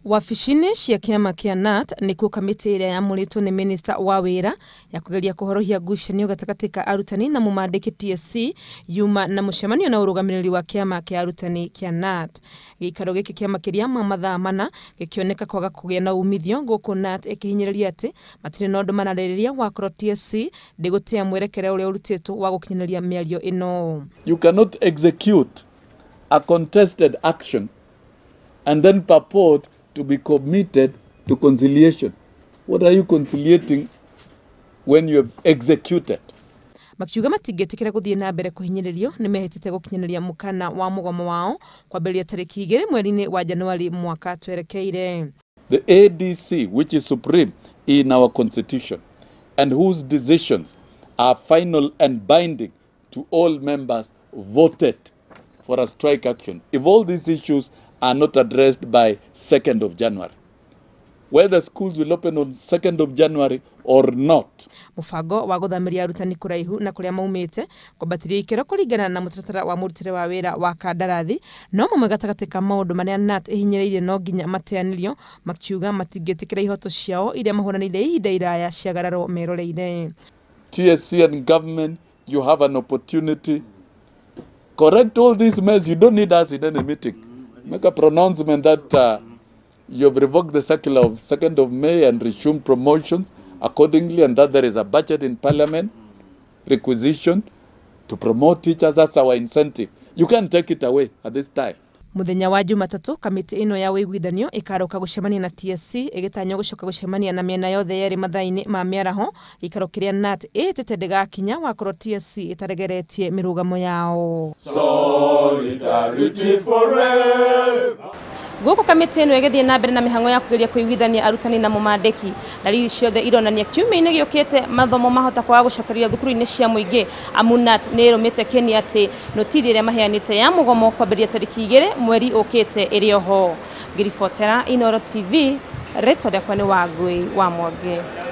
Wabici-inĩ cia kĩama kĩa KNUT nĩkuo kamĩtĩ ĩrĩa yamũrĩtwo nĩ minista wa wĩra ya kũgeria kũhorohia ngucanio gatagatĩ ka arutani na mũmandĩki TSC yuma na mũcemanio na ũrũgamĩrĩri wa kĩama kĩa arutani kĩa KNUT. Gĩikaro gĩkĩ kĩa makĩria ma mathaa mana gĩkĩoneka kwaga kũgĩa na umithio, gũkũ KNUT ĩkĩhinyĩrĩria atĩ matirĩ na ũndũ mararĩrĩria wakorwo TSC ndĩgũtĩa mwerekera ũrĩa ũrutĩtwo wa gũkinyanĩria mĩario ĩno. You cannot execute a contested action and then purport to be committed to conciliation. What are you conciliating when you have executed? Makiuga matingĩtĩkĩra gũthiĩ na mbere kũhinyĩrĩrio nĩ mehĩtĩte gũkinyanĩria mũkana wa mũgomo wao kwambĩrĩria tarĩki 2 mweri-inĩ wa Januari mwaka twerekeire. The ADC, which is supreme in our constitution and whose decisions are final and binding to all members, voted for a strike action. If all these issues are not addressed by 2nd of January, whether schools will open on 2nd of January or not. Mũbango wa gũthamiria arutani kũraihu na kũrĩa maumĩte kwambatĩria ikĩro kũringana na mũtaratara wa mũrutĩre wa wĩra wa kandarathi, no mamwe gatagatĩ ka maũndũ marĩa KNUT ĩhinyĩrĩirie no nginya mateanĩrio, makiuga matingĩtĩkĩra ihoto ciao iria mahũranĩire ihinda iraya ciagararwo meroreire. TSC and government, you have an opportunity. Correct all these mess. You don't need us in any meeting. Make a pronouncement that you have revoked the circular of 2nd of May and resumed promotions accordingly, and that there is a budget in Parliament, requisition to promote teachers. That's our incentive. You can't take it away at this time. Muthenya wa Jumatatu kamĩtĩ ĩno ya wĩiguithanio ĩkaroka gũcemania na TSC ĩgĩtanywo gũcoka gũcemania na mĩena yothe yerĩ mathaa-inĩ ma mĩaraho, gĩikaro kĩrĩa KNUT ĩtĩte ndĩgakinya wakorwo TSC ĩtaregeretie mĩrũgamo yao. Solidarity forever. Gũkũ kamĩtĩ ĩno ĩgĩthiĩ na mbere na mĩhang'o ya kũgeria kũiguithania arutani na mũmandĩki, dalili ciothe ironania kiumia-inĩ gĩũkĩte mathomo mahota kwaga gũcokereria thukuru-inĩ cia mũingĩ, amu KNUT nĩ ĩrũmĩte kĩni atĩ notithi ĩrĩa maheanĩte ya mũgomo kwambĩrĩria tarĩki 2 mweri ũkĩte ĩrĩ oho. Ngĩribotera Inooro TV, rĩtwa rĩakwa nĩ Wangui wa Mwangi.